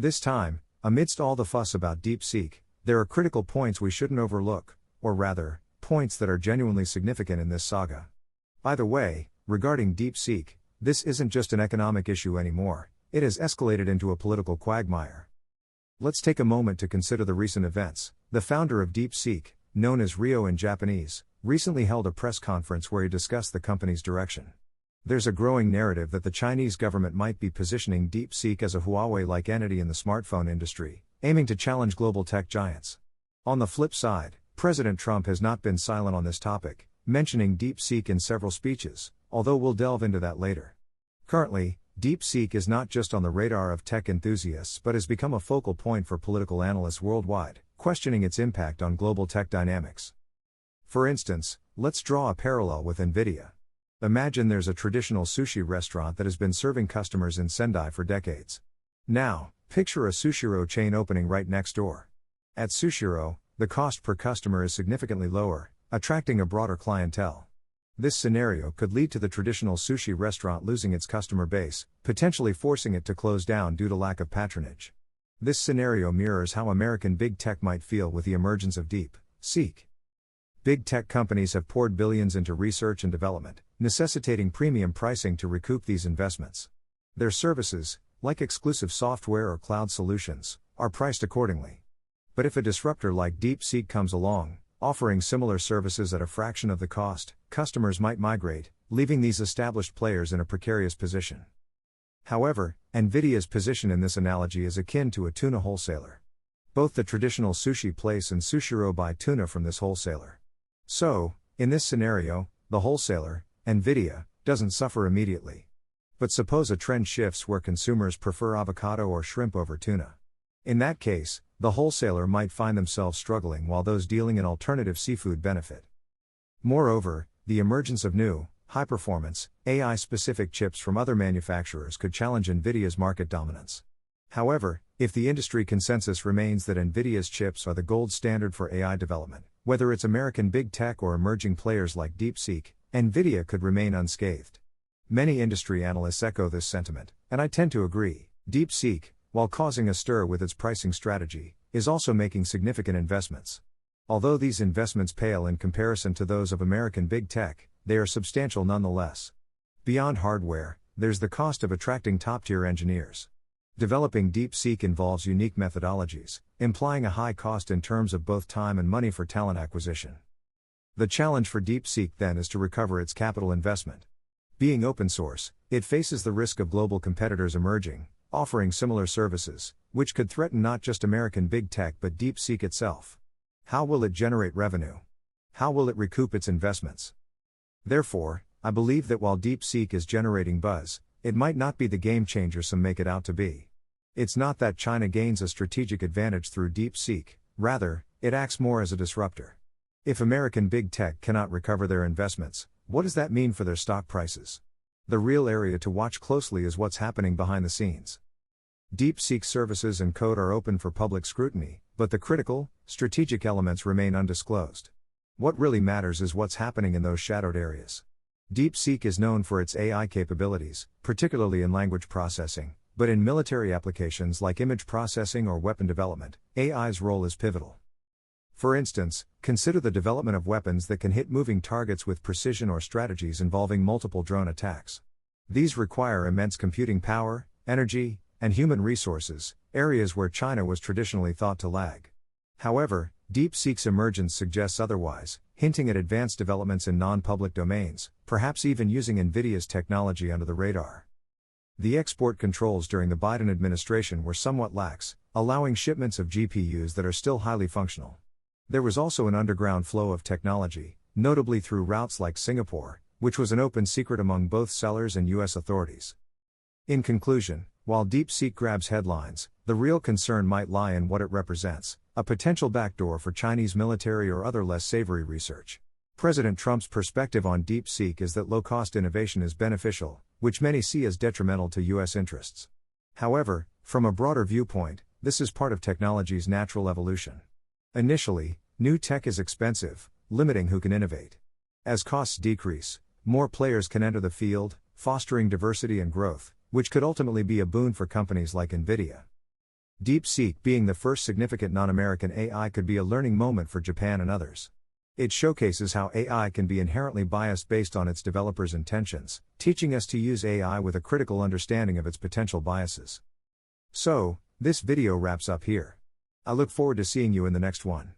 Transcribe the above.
This time, amidst all the fuss about DeepSeek, there are critical points we shouldn't overlook, or rather, points that are genuinely significant in this saga. By the way, regarding DeepSeek, this isn't just an economic issue anymore, it has escalated into a political quagmire. Let's take a moment to consider the recent events. The founder of DeepSeek, known as Rio in Japanese, recently held a press conference where he discussed the company's direction. There's a growing narrative that the Chinese government might be positioning DeepSeek as a Huawei-like entity in the smartphone industry, aiming to challenge global tech giants. On the flip side, President Trump has not been silent on this topic, mentioning DeepSeek in several speeches, although we'll delve into that later. Currently, DeepSeek is not just on the radar of tech enthusiasts but has become a focal point for political analysts worldwide, questioning its impact on global tech dynamics. For instance, let's draw a parallel with Nvidia. Imagine there's a traditional sushi restaurant that has been serving customers in Sendai for decades. Now, picture a Sushiro chain opening right next door. At Sushiro, the cost per customer is significantly lower, attracting a broader clientele. This scenario could lead to the traditional sushi restaurant losing its customer base, potentially forcing it to close down due to lack of patronage. This scenario mirrors how American big tech might feel with the emergence of DeepSeek. Big tech companies have poured billions into research and development, necessitating premium pricing to recoup these investments. Their services, like exclusive software or cloud solutions, are priced accordingly. But if a disruptor like DeepSeek comes along, offering similar services at a fraction of the cost, customers might migrate, leaving these established players in a precarious position. However, Nvidia's position in this analogy is akin to a tuna wholesaler. Both the traditional sushi place and Sushiro buy tuna from this wholesaler. So, in this scenario, the wholesaler, Nvidia, doesn't suffer immediately. But suppose a trend shifts where consumers prefer avocado or shrimp over tuna. In that case, the wholesaler might find themselves struggling while those dealing in alternative seafood benefit. Moreover, the emergence of new, high-performance, AI-specific chips from other manufacturers could challenge Nvidia's market dominance. However, if the industry consensus remains that Nvidia's chips are the gold standard for AI development, whether it's American big tech or emerging players like DeepSeek, Nvidia could remain unscathed. Many industry analysts echo this sentiment, and I tend to agree. DeepSeek, while causing a stir with its pricing strategy, is also making significant investments. Although these investments pale in comparison to those of American big tech, they are substantial nonetheless. Beyond hardware, there's the cost of attracting top-tier engineers. Developing DeepSeek involves unique methodologies, implying a high cost in terms of both time and money for talent acquisition. The challenge for DeepSeek then is to recover its capital investment. Being open source, it faces the risk of global competitors emerging, offering similar services, which could threaten not just American big tech but DeepSeek itself. How will it generate revenue? How will it recoup its investments? Therefore, I believe that while DeepSeek is generating buzz, it might not be the game changer some make it out to be. It's not that China gains a strategic advantage through DeepSeek, rather, it acts more as a disruptor. If American big tech cannot recover their investments, what does that mean for their stock prices? The real area to watch closely is what's happening behind the scenes. DeepSeek services and code are open for public scrutiny, but the critical, strategic elements remain undisclosed. What really matters is what's happening in those shadowed areas. DeepSeek is known for its AI capabilities, particularly in language processing, but in military applications like image processing or weapon development, AI's role is pivotal. For instance, consider the development of weapons that can hit moving targets with precision or strategies involving multiple drone attacks. These require immense computing power, energy, and human resources, areas where China was traditionally thought to lag. However, DeepSeek's emergence suggests otherwise, hinting at advanced developments in non-public domains, perhaps even using Nvidia's technology under the radar. The export controls during the Biden administration were somewhat lax, allowing shipments of GPUs that are still highly functional. There was also an underground flow of technology, notably through routes like Singapore, which was an open secret among both sellers and U.S. authorities. In conclusion, while DeepSeek grabs headlines, the real concern might lie in what it represents, a potential backdoor for Chinese military or other less savory research. President Trump's perspective on DeepSeek is that low-cost innovation is beneficial, which many see as detrimental to U.S. interests. However, from a broader viewpoint, this is part of technology's natural evolution. Initially, new tech is expensive, limiting who can innovate. As costs decrease, more players can enter the field, fostering diversity and growth, which could ultimately be a boon for companies like Nvidia. DeepSeek being the first significant non-American AI could be a learning moment for Japan and others. It showcases how AI can be inherently biased based on its developers' intentions, teaching us to use AI with a critical understanding of its potential biases. So, this video wraps up here. I look forward to seeing you in the next one.